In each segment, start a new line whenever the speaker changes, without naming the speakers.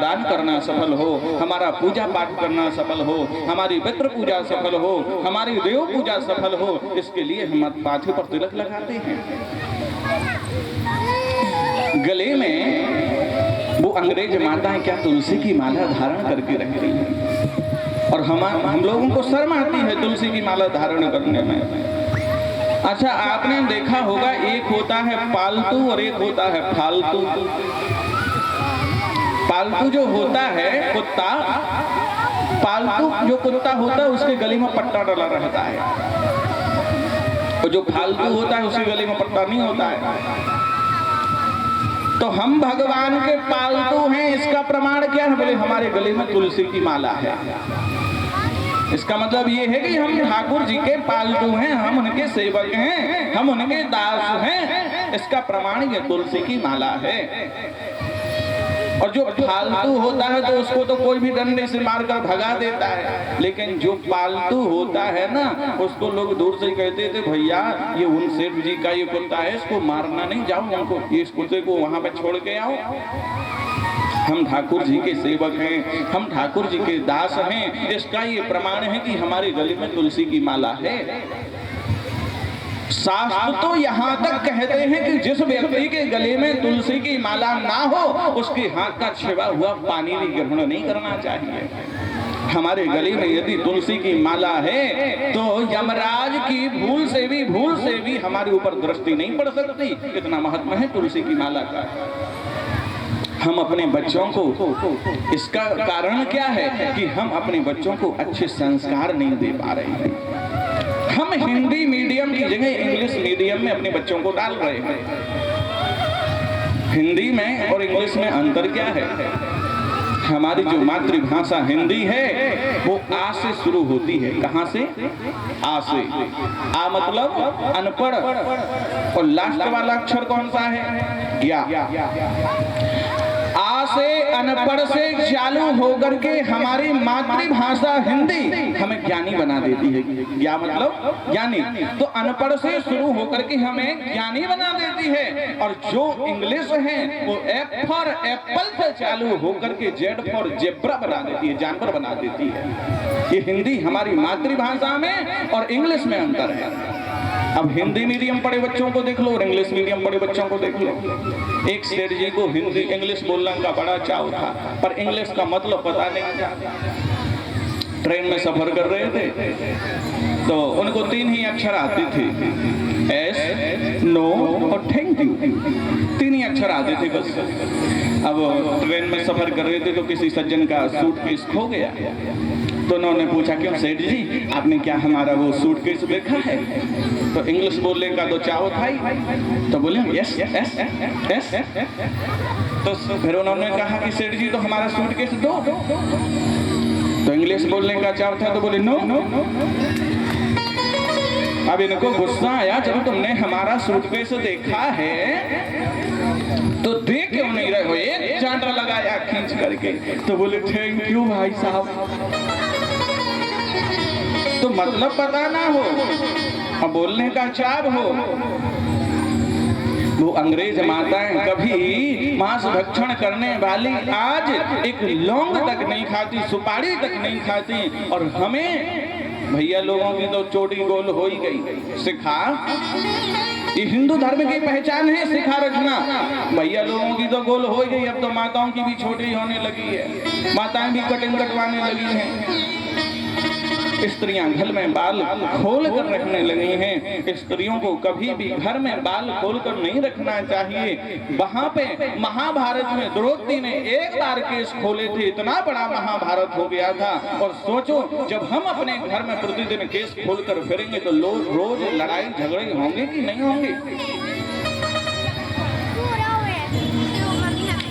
दान करना सफल हो, हमारा पूजा पाठ करना सफल हो, हमारी पितृ पूजा सफल हो, हमारी देव पूजा सफल हो, इसके लिए हम माथे पर तिलक लगाते हैं। गले में वो अंग्रेज माताएं क्या तुलसी की माला धारण करके रखती हैं, और हम लोगों को शर्म आती है तुलसी की माला धारण करने में। अच्छा, आपने देखा होगा एक होता है पालतू और एक होता है फालतू। पालतू जो होता है कुत्ता, पालतू जो कुत्ता होता है उसके गले में पट्टा डला रहता है, और जो फालतू होता है उसके गले में पट्टा नहीं होता है। तो हम भगवान के पालतू हैं, इसका प्रमाण क्या है? बोले हमारे गले में तुलसी की माला है। इसका मतलब ये है कि हम ठाकुर जी के पालतू हैं, हम उनके सेवक हैं, हम उनके दास हैं। इसका प्रमाण ये तुलसी की माला है। और जो फालतू होता है तो उसको तो कोई भी डंडे से मारकर भगा देता है, लेकिन जो पालतू होता है ना, उसको लोग दूर से कहते थे भैया ये उन सेठ जी का ये कुत्ता है, इसको मारना नहीं, जाओ उनको इस कुत्ते को वहां पे छोड़ के आओ। हम ठाकुर जी के सेवक हैं, हम ठाकुर जी के दास हैं। इसका ये प्रमाण है कि हमारे गले में तुलसी की माला है। शास्त्र तो यहाँ तक कहते हैं कि जिस व्यक्ति के गले में तुलसी की माला ना हो उसके हाथ का छिवा हुआ पानी भी ग्रहण नहीं करना चाहिए। हमारे गले में यदि तुलसी की माला है तो यमराज की भूल से भी हमारे ऊपर दृष्टि नहीं पड़ सकती। इतना महत्व है तुलसी की माला का। हम अपने बच्चों को, इसका कारण क्या है कि हम अपने बच्चों को अच्छे संस्कार नहीं दे पा रहे हैं। हम हिंदी मीडियम की जगह इंग्लिश मीडियम में अपने बच्चों को डाल रहे हैं। हिंदी में और इंग्लिश में अंतर क्या है? हमारी जो मातृभाषा हिंदी है वो आ से शुरू होती है। कहाँ से? आ से। आ मतलब अनपढ़, और लास्ट वाला अक्षर कौन सा है? या। आ से अनपढ़ से चालू होकर के हमारी मातृभाषा हिंदी हमें ज्ञानी बना देती है। क्या मतलब? ज्ञानी। तो अनपढ़ से शुरू होकर के हमें ज्ञानी बना देती है। और जो इंग्लिश है वो एफ फॉर एप्पल से चालू होकर के जेड फॉर जेब्रा बना देती है, जानवर बना देती है। ये हिंदी हमारी मातृभाषा में और इंग्लिश में अंतर है। अब हिंदी मीडियम पढ़े बच्चों को देख लो और इंग्लिश मीडियम पढ़े बच्चों को देख लो। एक सेठ जी को हिंदी इंग्लिश बोलने का बड़ा चाव था, पर इंग्लिश का मतलब पता नहीं। ट्रेन में सफर कर रहे थे तो उनको 3 ही अक्षर आते थे, एस, नो और थैंक यू। 3 ही अक्षर आते थे बस। अब ट्रेन में सफर कर रहे थे तो किसी सज्जन का सूटकेस खो गया, तो उन्होंने पूछा क्यों सेठ जी आपने क्या हमारा वो सूटकेस देखा है? तो इंग्लिश बोलने का तो चाव था ही, तो बोले यस यस यस। तो फिर उन्होंने कहा कि सेठ जी तो हमारा सूटकेस दो। तो इंग्लिश बोलने का चाव था तो बोले नो। अब इनको गुस्सा आया, जब तुमने हमारा सूटकेस देखा है तो देख क्यों नहीं रहे हो? एक चांटा लगाया खींच करके। तो बोले थैंक यू भाई साहब। तो मतलब पता ना हो और बोलने का चाव हो। वो अंग्रेज माताएं कभी मांस भक्षण करने वाली आज एक लौंग तक नहीं खाती, सुपारी तक नहीं खाती, और हमें भैया लोगों की तो चोटी गोल हो ही गई। सिखा, ये हिंदू धर्म की पहचान है, सिखा रखना। भैया लोगों की तो गोल हो गई, अब तो माताओं की भी छोटी होने लगी है, माताएं भी कटिंग कटवाने लगी हैं। स्त्रियां घर में बाल खोल कर रखने लगी हैं। स्त्रियों को कभी भी घर में बाल खोल कर नहीं रखना चाहिए। वहां पे महाभारत में द्रौपदी ने एक बार केस खोले थे, इतना बड़ा महाभारत हो गया था। और सोचो जब हम अपने घर में प्रतिदिन केस खोल कर फिरेंगे तो लोग रोज लड़ाई झगड़े होंगे कि नहीं होंगे?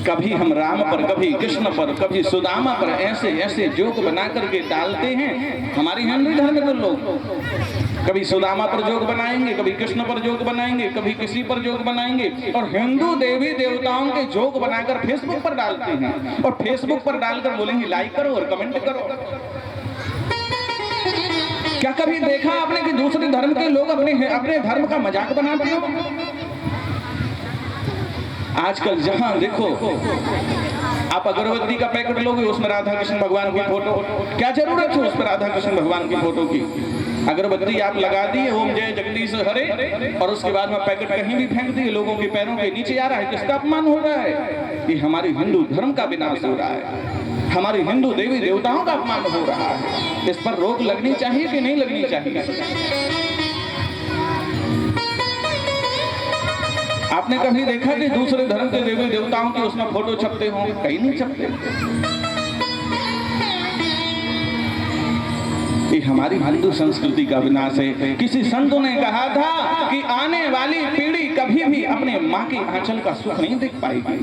कभी हम राम पर, कभी कृष्ण पर, कभी सुदामा पर ऐसे ऐसे जोक बना करके डालते हैं हमारे हिंदू धर्म के लोग। कभी सुदामा पर जोक बनाएंगे, कभी कृष्ण पर जोक बनाएंगे, कभी किसी पर जोक बनाएंगे, और हिंदू देवी देवताओं के जोक बनाकर फेसबुक पर डालते हैं। और फेसबुक पर डालकर बोलेंगे लाइक करो और कमेंट करो। क्या कभी देखा आपने कि दूसरे धर्म के लोग अपने धर्म का मजाक बनाते हो? आजकल जहां देखो आप अगरबत्ती का पैकेट लोगे, उसमें राधा कृष्ण भगवान की फोटो, क्या जरूरत है उस पर राधा कृष्ण भगवान की फोटो की? अगरबत्ती आप लगा दिए ओम जय जगदीश हरे, और उसके बाद में पैकेट कहीं भी फेंक दिए, लोगों के पैरों के नीचे आ रहा है। किसका अपमान हो रहा है? ये हमारे हिंदू धर्म का विनाश हो रहा है, हमारे हिंदू देवी देवताओं का अपमान हो रहा है। इस पर रोक लगनी चाहिए कि नहीं लगनी चाहिए? आपने कभी देखा कि दूसरे धर्म के देवी देवताओं की उसमें फोटो छपते हों? कहीं नहीं छपते। ये हमारी हिंदू संस्कृति का विनाश है। किसी संतों ने कहा था कि आने वाली पीढ़ी कभी भी अपने माँ की आंचल का सुख नहीं देख पाएगी,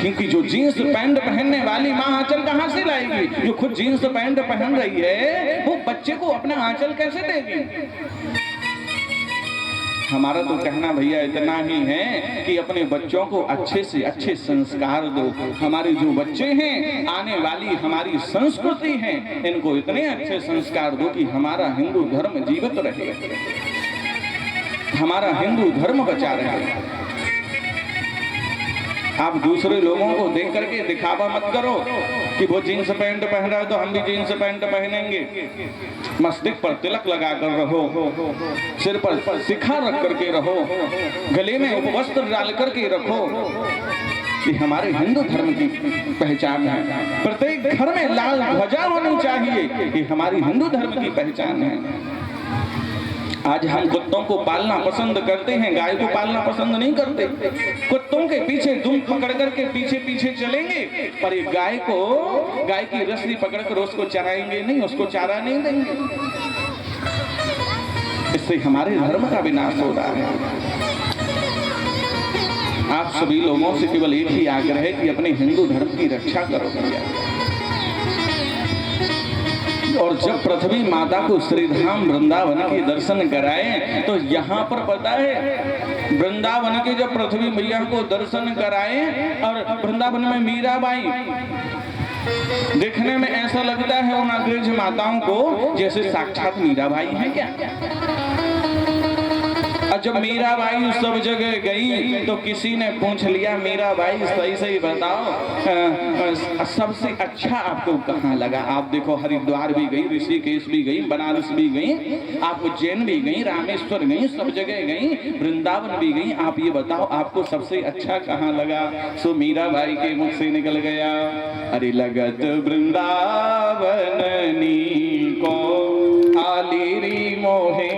क्योंकि जो जीन्स पैंट पहनने वाली माँ आंचल कहाँ से लाएगी? जो खुद जीन्स पैंट पहन रही है वो बच्चे को अपना आंचल कैसे देगी? हमारा तो कहना भैया इतना ही है कि अपने बच्चों को अच्छे से अच्छे संस्कार दो। हमारे जो बच्चे हैं, आने वाली हमारी संस्कृति है, इनको इतने अच्छे संस्कार दो कि हमारा हिंदू धर्म जीवित रहे, हमारा हिंदू धर्म बचा रहे। आप दूसरे लोगों को देख करके दिखावा मत करो कि वो जीन्स पैंट पहन रहा है तो हम भी जीन्स पैंट पहनेंगे। मस्तक पर तिलक लगा कर रहो, सिर पर शिखा रख करके रहो, गले में उपवस्त्र डाल करके रखो। ये हमारे हिंदू धर्म की पहचान है। प्रत्येक घर में लाल ध्वजा होनी चाहिए, ये हमारी हिंदू धर्म की पहचान है। आज हम कुत्तों को पालना पसंद करते हैं, गाय को पालना पसंद नहीं करते। कुत्तों के पीछे दुम पकड़ करके पीछे पीछे चलेंगे, पर ये गाय की रस्सी पकड़कर उसको चराएंगे नहीं, उसको चारा नहीं देंगे। इससे हमारे धर्म का विनाश हो रहा है। आप सभी लोगों से केवल एक ही आग्रह है कि अपने हिंदू धर्म की रक्षा करो भैया। और जब पृथ्वी माता को श्रीधाम वृंदावन के दर्शन कराए तो यहाँ पर पता है, वृंदावन के जब पृथ्वी मैया को दर्शन कराए और वृंदावन में मीराबाई, देखने में ऐसा लगता है उन अग्रज माताओं को जैसे साक्षात मीराबाई है क्या। और जब मीराबाई सब जगह गई तो किसी ने पूछ लिया, मीराबाई सही सही बताओ सबसे अच्छा आपको कहाँ लगा? आप देखो हरिद्वार भी गई, ऋषिकेश भी गई, बनारस भी गई, आप उज्जैन भी गई, रामेश्वर गई, सब जगह गई, वृंदावन भी गई, आप ये बताओ आपको सबसे अच्छा कहाँ लगा? सो मीराबाई के मुख से निकल गया, अरे लगत वृंदावननी को आली री मोहे,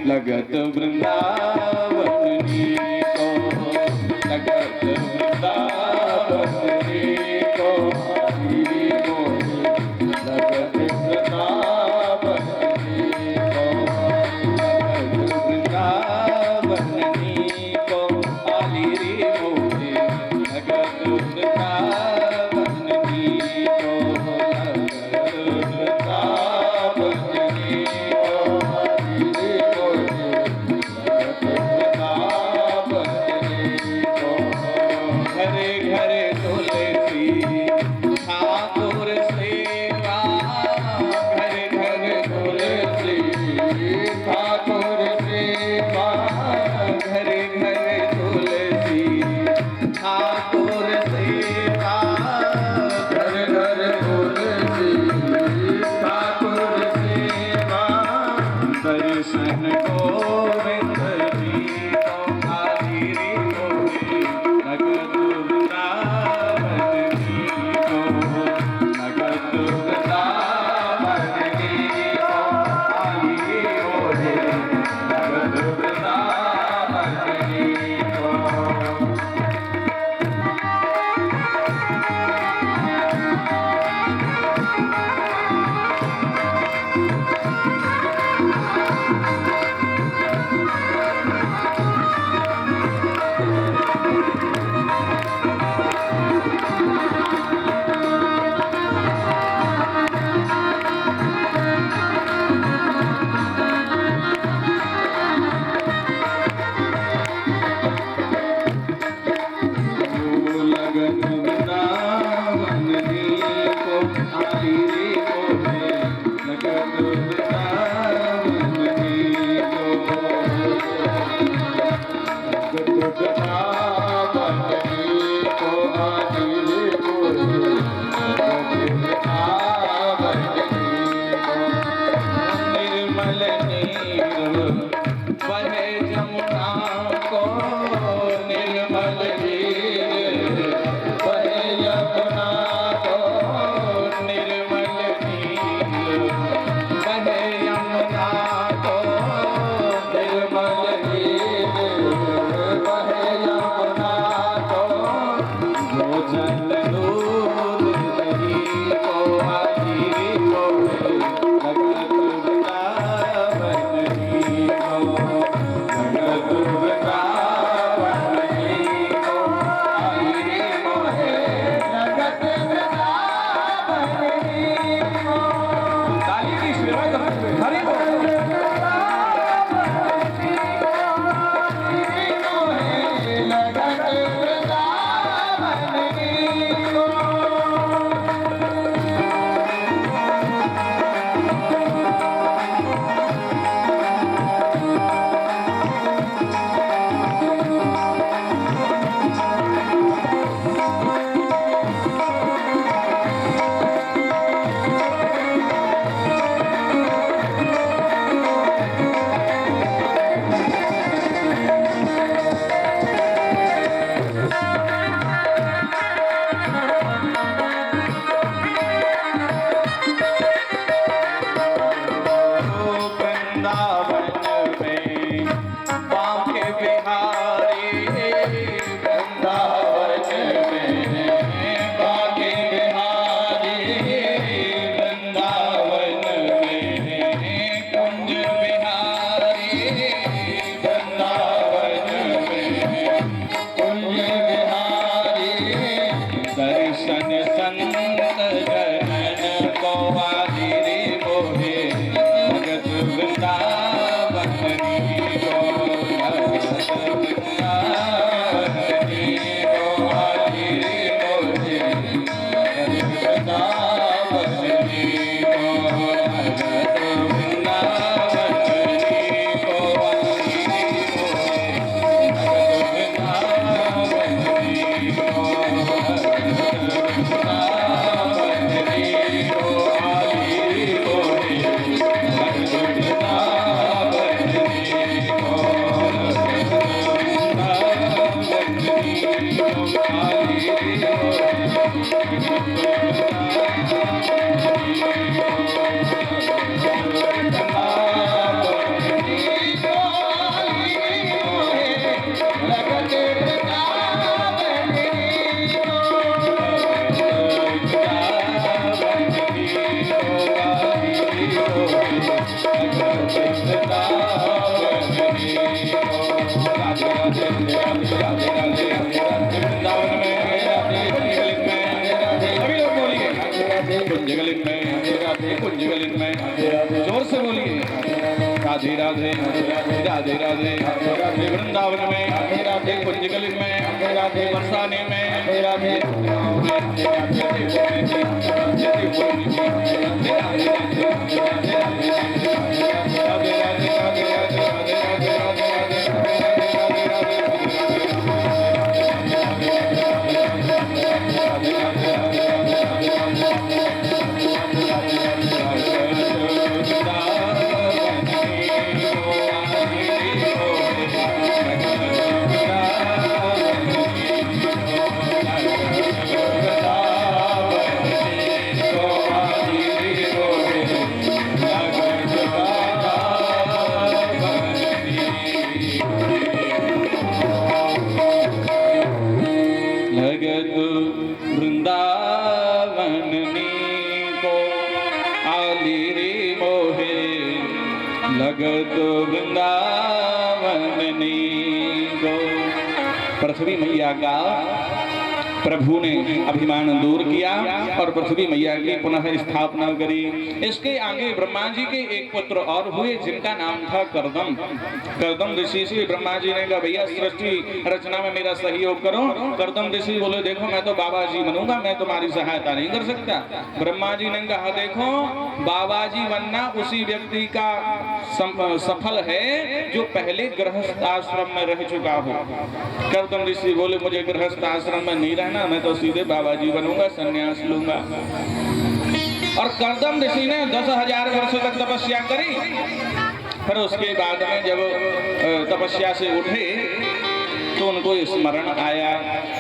लगत वृंदावननी को, लगत वृंदावननी को आली री मोहे, लगत वृंदावननी को, लगत वृंदावननी को आली री मोहे, लगत वृंदावननी को, लगत वृंदावननी को आली री मोहे। सन संत जनन को आदिरे मोहे भगत वृंदावन को भगत वृंदावन को आदिरे मोहे भगत वृंदावन को भगत वृंदावन को आदिरे कुंजगलिन में जोर से बोलिए राधे राधे राधे राधे राधे वृंदावन में राधे कुंजगलिन में राधे बरसाने में राधे लगत वृंदावन को। पृथ्वी मैया का प्रभु ने अभिमान दूर किया और पृथ्वी मैया की पुनः स्थापना करी। इसके आगे ब्रह्मा जी के एक पुत्र और हुए जिनका नाम था कर्दम। कर्दम ऋषि से ब्रह्मा जी ने कहा भैया सृष्टि रचना में मेरा सहयोग करो। कर्दम ऋषि बोले देखो मैं तो बाबा जी बनूंगा, मैं तुम्हारी सहायता नहीं कर सकता। ब्रह्मा जी ने कहा देखो बाबा जी बनना उसी व्यक्ति का सफल है जो पहले गृहस्थ आश्रम में रह चुका हो। कर्दम ऋषि बोले मुझे गृहस्थ आश्रम में नहीं रहना, मैं तो सीधे बाबा जी बनूंगा, संन्यास लूंगा। और कर्दम ऋषि ने 10,000 वर्षों तक तपस्या करी। फिर उसके बाद में जब तपस्या से उठे तो उनको स्मरण आया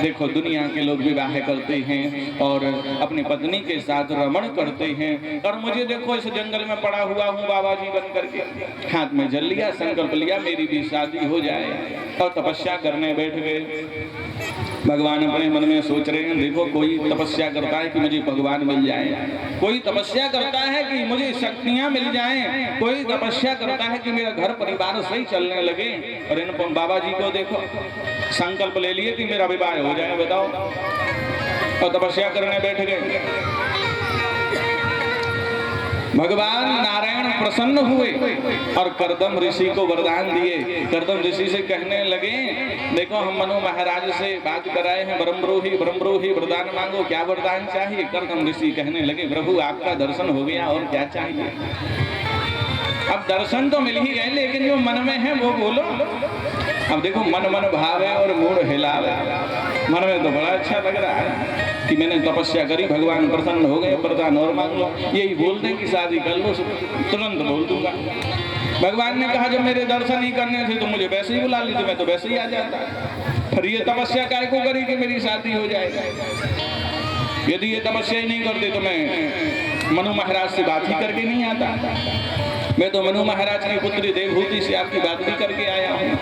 देखो दुनिया के लोग विवाह करते हैं और अपनी पत्नी के साथ रमण करते हैं और मुझे देखो इस जंगल में पड़ा हुआ हूँ बाबा जी बन करके। हाथ में जल लिया, संकल्प लिया मेरी भी शादी हो जाए और तपस्या करने बैठ गए। भगवान अपने मन में सोच रहे हैं देखो कोई तपस्या करता है कि मुझे भगवान मिल जाए, कोई तपस्या करता है कि मुझे शक्तियां मिल जाएं, कोई तपस्या करता है कि मेरा घर परिवार सही चलने लगे। और इन बाबा जी को देखो संकल्प ले लिए कि मेरा विवाह हो जाए, बताओ, और तपस्या करने बैठ गए। भगवान नारायण प्रसन्न हुए और कर्दम ऋषि को वरदान दिए। कर्दम ऋषि से कहने लगे देखो हम मनु महाराज से बात कराए हैं, ब्रह्मरोही वरदान मांगो, क्या वरदान चाहिए। कर्दम ऋषि कहने लगे प्रभु आपका दर्शन हो गया और क्या चाहिए। अब दर्शन तो मिल ही गए लेकिन जो मन में है वो बोलो। अब देखो मन मन भावे और मूड हिलावे। मन में तो बड़ा अच्छा लग रहा है कि मैंने तपस्या करी, भगवान प्रसन्न हो गए, वरदान और मांग लो। यही बोल दें कि शादी कर लो, तुरंत बोल दूंगा। भगवान ने कहा जब मेरे दर्शन ही करने थे तो मुझे वैसे ही बुला लीजिए, मैं तो वैसे ही आ जाता। फिर ये तपस्या काय को करी कि मेरी शादी हो जाएगा। यदि ये तपस्या ही नहीं करते तो मैं मनु महाराज से बात ही करके नहीं आता। मैं तो मनु महाराज की पुत्री देवहूति से आपकी बात भी करके आया हूँ।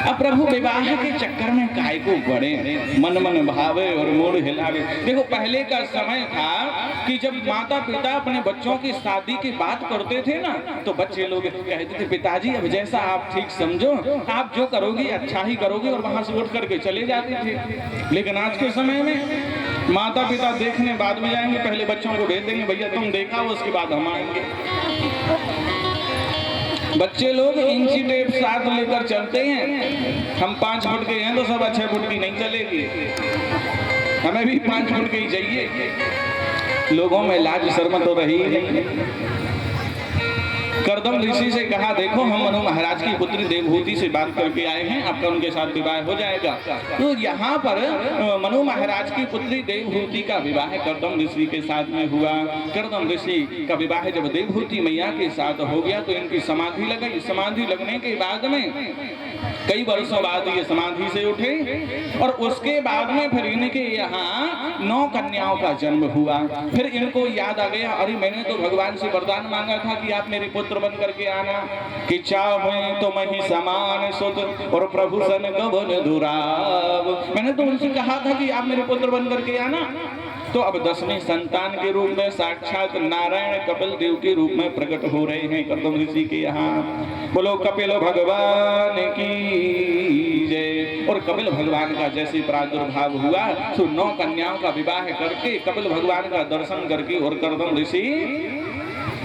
अब प्रभु विवाह के चक्कर में काय को पड़े, मन मन भावे और मूड हिलावे। देखो पहले का समय था कि जब माता पिता अपने बच्चों की शादी की बात करते थे ना तो बच्चे लोग कहते थे पिताजी अब जैसा आप ठीक समझो, आप जो करोगी अच्छा ही करोगे, और वहां से उठ करके चले जाते थे। लेकिन आज के समय में माता पिता देखने बाद में जाएंगे, पहले बच्चों को भेज देंगे भैया तुम देखा, उसके बाद हम आएंगे। बच्चे लोग इंची टेप साथ लेकर चलते हैं। हम 5 फुट के हैं तो सब 6 फुट की नहीं चलेगी, हमें भी 5 फुट के ही चाहिए। लोगों में लाज शर्म तो रही नहीं। करदम ऋषि से कहा देखो हम मनु महाराज की पुत्री देवहूति से बात करके आए हैं, आपका उनके साथ विवाह हो जाएगा। तो यहाँ पर मनु महाराज की पुत्री देवहूति का विवाह करदम ऋषि के साथ में हुआ। करदम ऋषि का विवाह जब देवहूति मैया के साथ हो गया तो इनकी समाधि लगाई। समाधि लगने के बाद में कई वर्षों बाद ये समाधि से उठे और उसके बाद में फिर इनके यहाँ 9 कन्याओं का जन्म हुआ। फिर इनको याद आ गया अरे मैंने तो भगवान से वरदान मांगा था कि आप मेरे पुत्र बन करके आना, कि चाहे तो मैं ही समान सुत और प्रभु सन गबन दुराव। मैंने तो उनसे कहा था कि आप मेरे पुत्र बन करके आना। तो अब 10वें संतान के रूप में साक्षात नारायण कपिल देव के रूप में प्रकट हो रहे हैं करदम ऋषि के यहाँ। बोलो कपिल भगवान की जय। और कपिल भगवान का जैसे प्रादुर्भाव हुआ तो 9 कन्याओं का विवाह करके कपिल भगवान का दर्शन करके और करदम ऋषि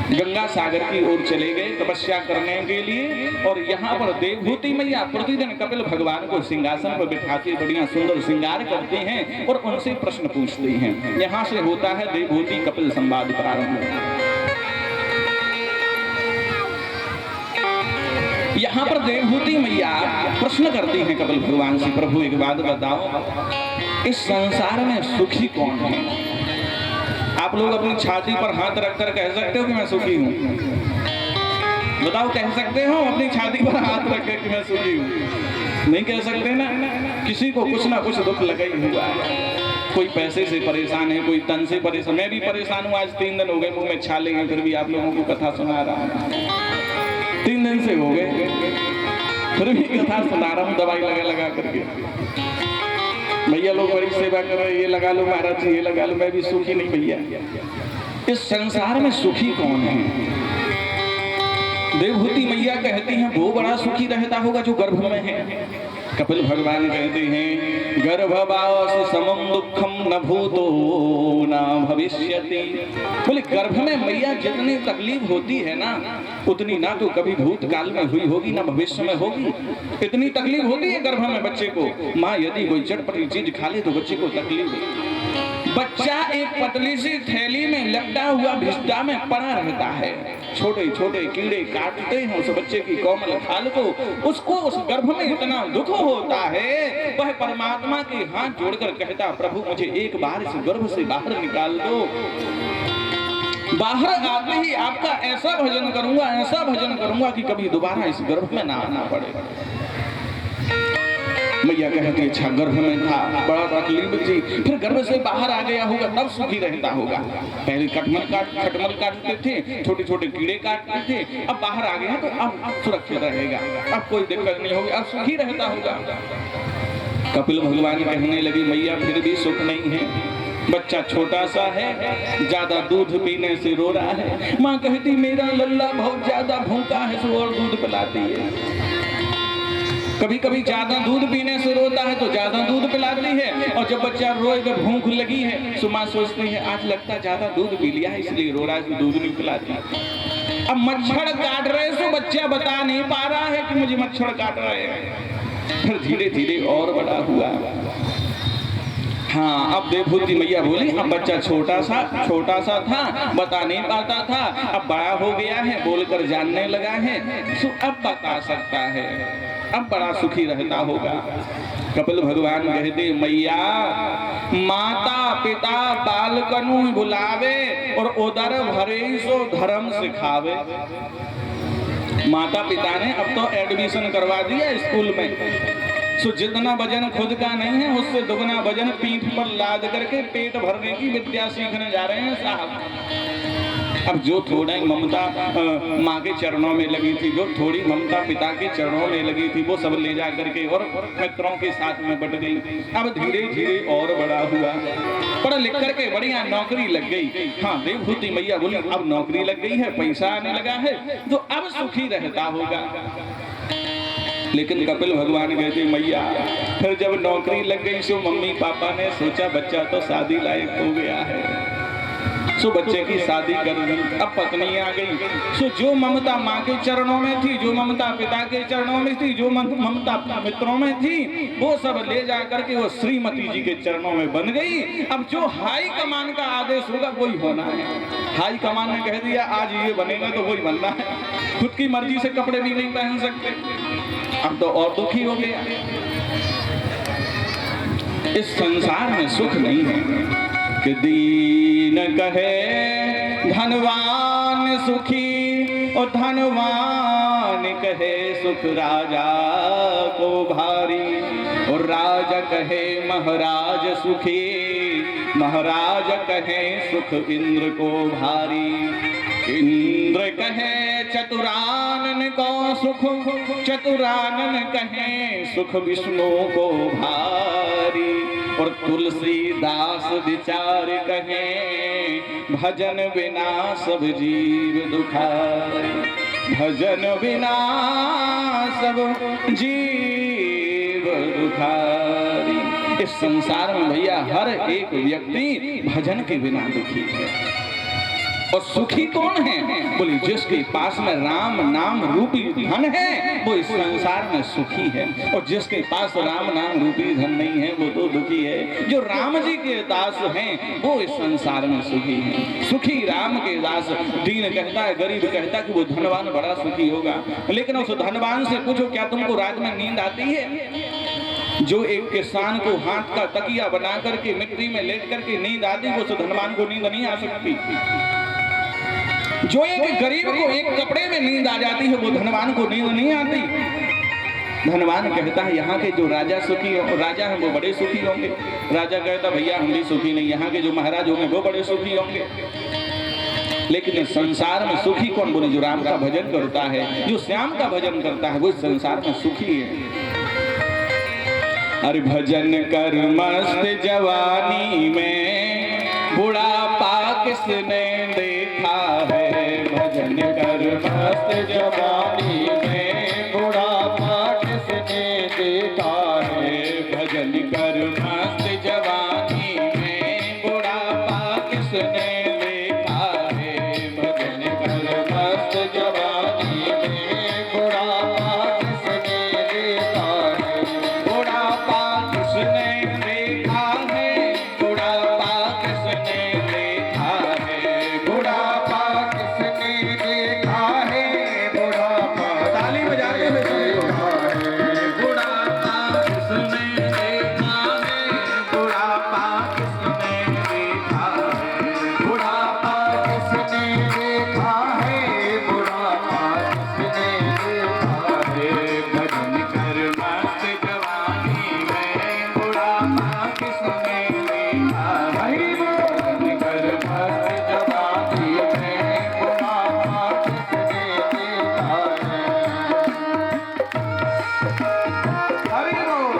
गंगा सागर की ओर चले गए तपस्या करने के लिए। और यहाँ पर देवहूति मैया प्रतिदिन कपिल भगवान को सिंहासन पर बिठाते बढ़िया सुंदर श्रृंगार करते हैं और उनसे प्रश्न पूछते हैं। यहाँ से होता है देवहूति कपिल संवाद प्रारंभ। यहाँ पर देवहूति मैया प्रश्न करती हैं कपिल भगवान से, प्रभु एक बात बताओ, इस संसार में सुखी कौन है? आप लोग अपनी छाती पर हाथ रखकर कह सकते हो कि मैं सुखी हूँ? बताओ, कह सकते हो अपनी छाती पर हाथ रख कर कि मैं सुखी हूँ? नहीं कह सकते ना। किसी को कुछ ना कुछ दुख लगा ही हुआ है। कोई पैसे से परेशान है, कोई तन से परेशान। मैं भी परेशान हूँ, आज 3 दिन हो गए मुंह में छाले हैं, फिर भी आप लोगों को कथा सुना रहा हूँ। 3 दिन से हो गए फिर भी कथा सुना रहा हूँ दवाई लगा करके। भैया लोग बड़ी सेवा कर रहे हैं, ये लगा लो महाराज जी, ये लगा लो। मैं भी सुखी नहीं भैया। इस संसार में सुखी कौन है? देवहूति मैया कहती हैं वो बड़ा सुखी रहता होगा जो गर्भ में है। कपिल भगवान कहते हैं गर्भवास समम दुखम न भूतो न भविष्यति। बोले गर्भ में मैया जितनी तकलीफ होती है ना उतनी ना तो कभी भूतकाल में हुई होगी ना भविष्य में होगी। इतनी तकलीफ होती है गर्भ में बच्चे को। माँ यदि कोई चटपटी चीज खा ले तो बच्चे को तकलीफ है। बच्चा एक पतली सी थैली में लपटा हुआ भिष्टा में पड़ा रहता है। छोटे छोटे कीड़े काटते हैं उस बच्चे की कोमल खाल को। उसको उस गर्भ में इतना दुख होता है, वह परमात्मा के हाथ जोड़कर कहता प्रभु मुझे एक बार इस गर्भ से बाहर निकाल दो। बाहर आते ही आपका ऐसा भजन करूंगा कि कभी दोबारा इस गर्भ में ना आना पड़े। मैया कहती है अच्छा गर्भ में था बड़ा तकलीफ थी, फिर गर्भ से बाहर आ गया होगा तब सुखी रहता होगा। पहले खटमल काटते थे, छोटे छोटे कीड़े काटते थे, अब बाहर आ गया तो अब सुरक्षित रहेगा, अब कोई दिक्कत नहीं होगी, अब सुखी रहता होगा। कपिल भगवान कहने लगी मैया फिर भी सुख नहीं है, बच्चा छोटा सा है, ज्यादा दूध पीने से रो रहा है। माँ कहती मेरा लल्ला बहुत ज्यादा भूखा है सो और दूध पिलाती है। कभी कभी ज्यादा दूध पीने से रोता है तो ज्यादा दूध पिलाती है, और जब बच्चा रोए तो भूख लगी है तो माँ सोचती है आज लगता है ज्यादा दूध पी लिया है इसलिए रो रहा है, दूध नहीं पिलाती। अब मच्छर काट रहे तो बच्चा बता नहीं पा रहा है कि मुझे मच्छर काट रहे हैं। फिर धीरे धीरे और बड़ा हुआ। हाँ अब देवहूति मैया बोली अब बच्चा छोटा सा था, बता नहीं पाता था, अब बड़ा हो गया है, बोलकर जानने लगा है, तो अब बता सकता है, अब बड़ा सुखी रहता होगा। कपिल भगवान कहते मैया माता पिता बालकनु बुलावे और उदर भरे सो धर्म सिखावे। माता पिता ने अब तो एडमिशन करवा दिया स्कूल में, सो जितना वजन खुद का नहीं है उससे दुगना वजन पीठ पर लाद करके पेट भरने की विद्या सीखने जा रहे हैं साहब। अब जो थोड़ा ममता माँ के चरणों में लगी थी, जो थोड़ी ममता पिता के चरणों में लगी थी, वो सब ले जा करके और मित्रों के साथ में बट गई। अब धीरे धीरे और बड़ा हुआ, पढ़ लिख करके बढ़िया नौकरी लग गई। हाँ देवहूति मैया बोली अब नौकरी लग गई है, पैसा आने लगा है तो अब सुखी रहता होगा। लेकिन कपिल भगवान कहते मैया फिर जब नौकरी लग गई सो मम्मी पापा ने सोचा बच्चा तो शादी लायक हो गया है, सो बच्चे की शादी कर दी। अब पत्नी आ गई, सो जो ममता माँ के चरणों में थी, जो ममता पिता के चरणों में थी, जो ममता मित्रों में थी, वो सब ले जा करके वो श्रीमती जी के चरणों में बन गई। अब जो हाई कमान का आदेश होगा वही होना है। हाई कमान ने कह दिया आज ये बनेगा तो वही बनना है, खुद की मर्जी से कपड़े भी नहीं पहन सकते। अब तो और दुखी हो गया। इस संसार में सुख नहीं है कि दीन कहे धनवान सुखी और धनवान कहे सुख राजा को भारी, और राजा कहे महाराज सुखी, महाराज कहे सुख इंद्र को भारी। इंद्र कहे चतुरानन को सुख, चतुरानन कहे सुख विष्णु को भारी, और तुलसीदास विचार कहे भजन बिना सब जीव दुखारी, भजन बिना सब जीव दुखारी। इस संसार में भैया हर एक व्यक्ति भजन के बिना दुखी है। और सुखी कौन है? बोली जिसके पास में राम नाम रूपी धन है वो इस संसार में सुखी है, और जिसके पास राम नाम रूपी धन नहीं है वो तो दुखी है। जो राम जी के दास हैं वो इस संसार में सुखी हैं। सुखी राम के दास। दीन कहता है, गरीब कहता है कि वो धनवान बड़ा सुखी होगा, लेकिन उस धनवान से पूछो क्या तुमको रात में नींद आती है? जो एक किसान को हाथ का तकिया बना करके मिट्टी में लेट करके नींद आती है, वो उस धनवान को नींद नहीं आ सकती। जो एक गरीब को एक कपड़े में नींद आ जाती है वो धनवान को नींद नहीं आती। धनवान कहता है यहाँ के जो राजा सुखी राजा है वो बड़े सुखी होंगे। राजा कहता भैया हम भी सुखी नहीं, यहाँ के जो महाराज होंगे वो बड़े सुखी होंगे। लेकिन संसार में सुखी कौन? बोले जो राम का भजन करता है, जो श्याम का भजन करता है वो संसार में सुखी है। अरे भजन कर मस्त जवानी में बुढ़ापा किसने देखा है, भजन कर मस्त जवानी में बुढ़ापा किसने देखा है, भजन कर मस्त जवानी में बुढ़ापा किसने देखा है, भजन कर मस्त जवानी में बुढ़ापा किसने देखा है, बुढ़ापा किसने देखा है, बुढ़ापा किसने देखा है, बुढ़ापा किसने देखा है, बुढ़ापा ताली बजा के देखा है, बुढ़ापा किसने देखा है, बुढ़ापा किसने देखा है, बुढ़ापा किसने देखा है, बुढ़ापा किसने देखा है, भजन कर मस्त जवानी में बुढ़ापा किसने देखा है, भजन कर मस्त जवानी में बुढ़ापा किसने देखा है। हरि बोल।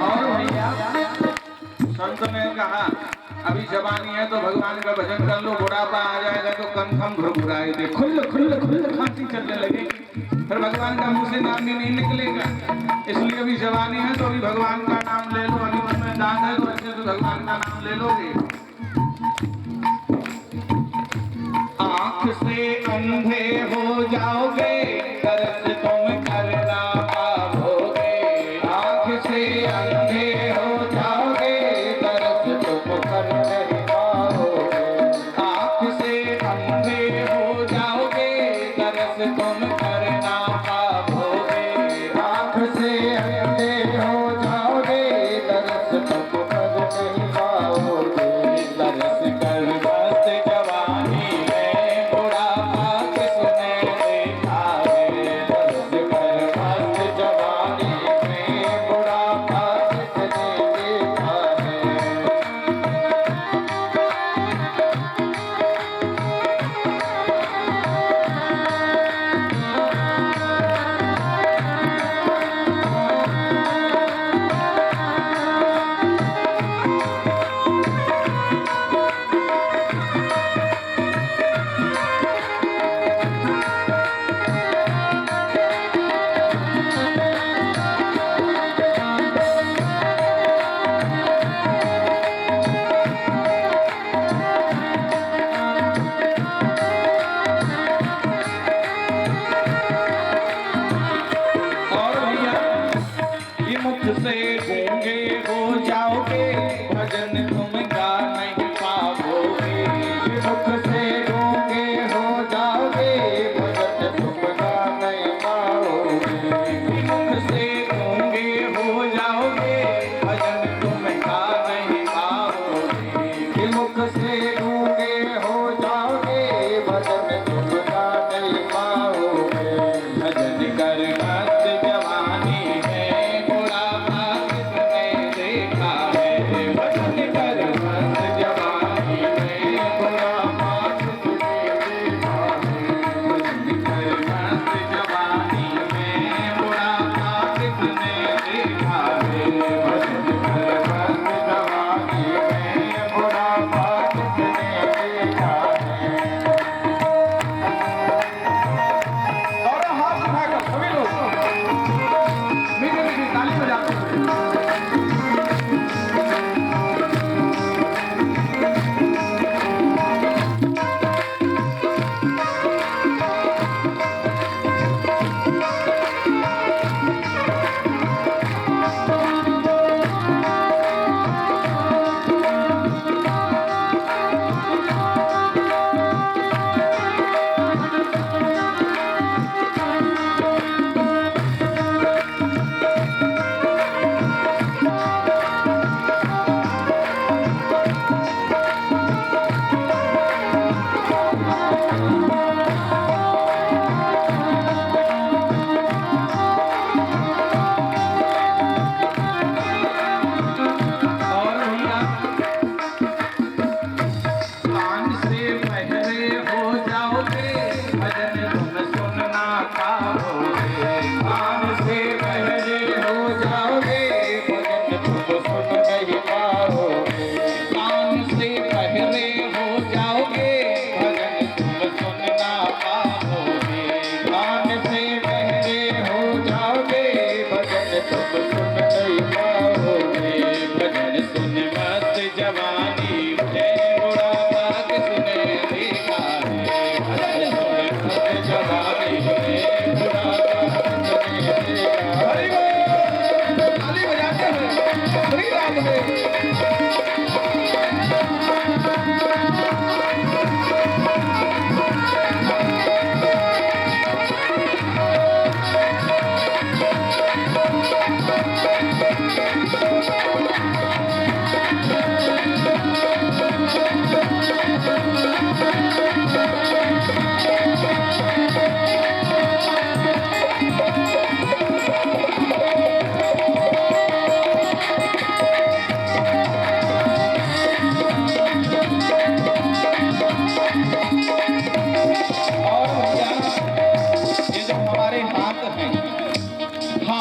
और भैया संत ने कहा अभी जवानी है तो भगवान का भजन कर लो, बुढ़ापा आ जाएगा तो कंठम भुरभुराए दे, खुल खुल खुल खांसी चलने लगेगी, फिर भगवान का मुंह से नाम भी नहीं निकलेगा। इसलिए अभी जवानी है तो अभी भगवान का नाम ले लो, अभी मन में दांत है तो ऐसे तो भगवान का नाम ले लोगे। आंख से अंधे हो जाओगे दर्द तुम करना पाओगे, आंख से अंधे हो जाओगे दर्द तुम कर नहीं पाओगे, आंख से अंधे हो जाओगे दर्द तुम करना पाओगे, आंख से अंधे हो जाओगे दर्द तुम कर नहीं पाओगे, दर्द कर मस्त जवानी में बुढ़ापा किसने देखा है, दर्द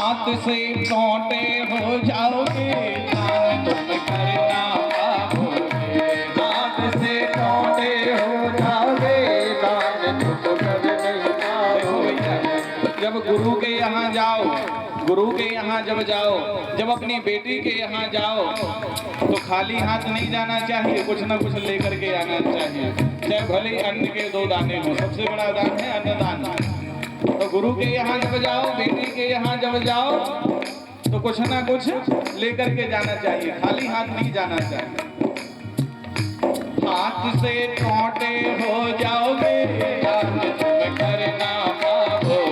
हाथ से छोटे हो जाओगे दान तुम करना पाओगे। हाथ से छोटे हो जाओगे दान तुम कर नहीं पाओगे। जब गुरु के यहाँ जाओ, गुरु के यहाँ जब जाओ, जब अपनी बेटी के यहाँ जाओ तो खाली हाथ नहीं जाना चाहिए, कुछ ना कुछ लेकर के आना चाहिए। चाहे भले अन्न के 2 दाने हो, सबसे बड़ा दान है अन्नदान। तो गुरु के यहाँ जब जाओ, बेटी के यहाँ जब जाओ तो कुछ ना कुछ लेकर के जाना चाहिए, खाली हाथ नहीं जाना चाहिए। हाथ से छोटे हो जाओगे दान तुम करना पाओगे।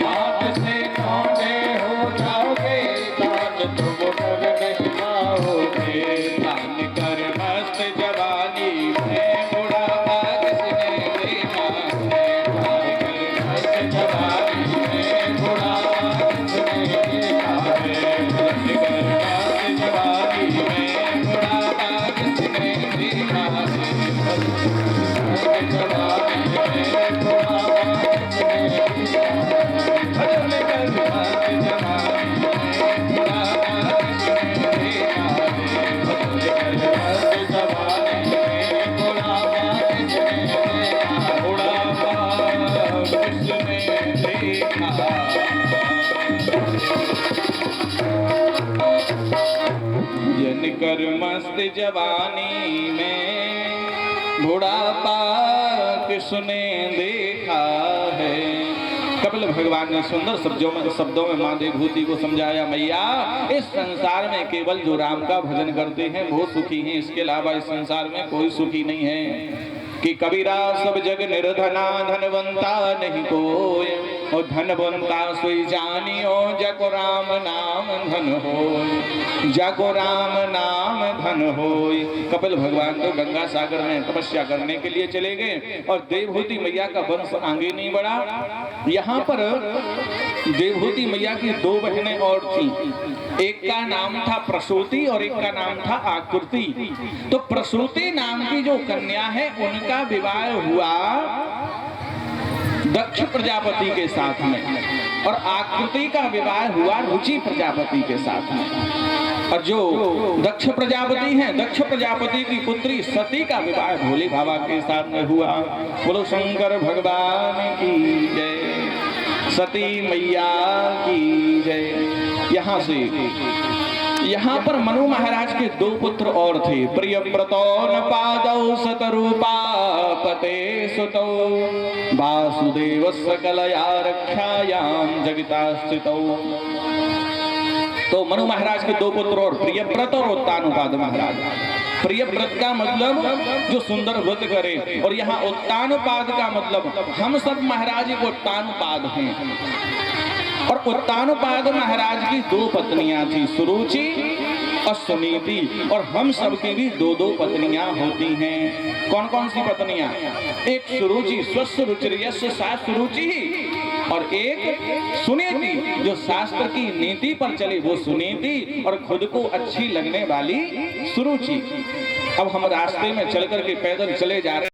हाथ से छोटे हो जाओगे दान तुम कर नहीं पाओगे। दान कर मस्त जवानी में बुढ़ापा किसने देखा है। दान कर मस्त जवानी में बुढ़ापा किसने देखा है। दान कर मस्त जवानी में बुढ़ापा किसने देखा है। कर मस्त जवानी में बुढ़ापा किसने देखा है। कपिल भगवान ने सुंदर शब्दों में माँ देवभूति को समझाया, मैया इस संसार में केवल जो राम का भजन करते हैं वो सुखी हैं, इसके अलावा इस संसार में कोई सुखी नहीं है। कि कबीरा सब जग निर्धना धनवंता नहीं कोई, और धनवंता सोई जानियो जको राम नाम धन होय। जको राम नाम धन होय। कपिल भगवान तो गंगा सागर में तपस्या करने के लिए चले गए और देवभूति मैया का वंश आगे नहीं बढ़ा। यहाँ पर देवभूति मैया की 2 बहनें और थी, एक का नाम था प्रसूति और एक का नाम था आकृति। तो प्रसूति नाम की जो कन्या है उनका विवाह हुआ दक्ष प्रजापति के साथ में, और आकृति का विवाह हुआ रुचि प्रजापति के साथ में। और जो दक्ष प्रजापति हैं, दक्ष प्रजापति की पुत्री सती का विवाह भोले बाबा के साथ में हुआ। बोलो शंकर भगवान की जय, सती मैया की जय। यहाँ पर मनु महाराज के 2 पुत्र और थे, प्रियव्रतो न पादौ सतरूपा पते सुतौ वासुदेव सकलया रक्षायाम जगिता स्थितौ। तो मनु महाराज के 2 पुत्र और प्रियव्रत और उत्तानुपाद महाराज। प्रियव्रत का मतलब जो सुंदर व्रत करे, और यहाँ उत्तानुपाद का मतलब हम सब महाराज एक उत्तानुपाद हैं। और उत्तानुपाद महाराज की 2 पत्नियां थी, सुरुचि और सुनीति, और हम सब की भी 2-2 पत्नियां होती हैं। कौन कौन सी पत्नियां? एक सुरुचि स्वस्य रुचिर्यस्य सा सुरुचि, और एक सुनीति जो शास्त्र की नीति पर चले वो सुनीति, और खुद को अच्छी लगने वाली सुरुचि। अब हम रास्ते में चल करके पैदल चले जा रहे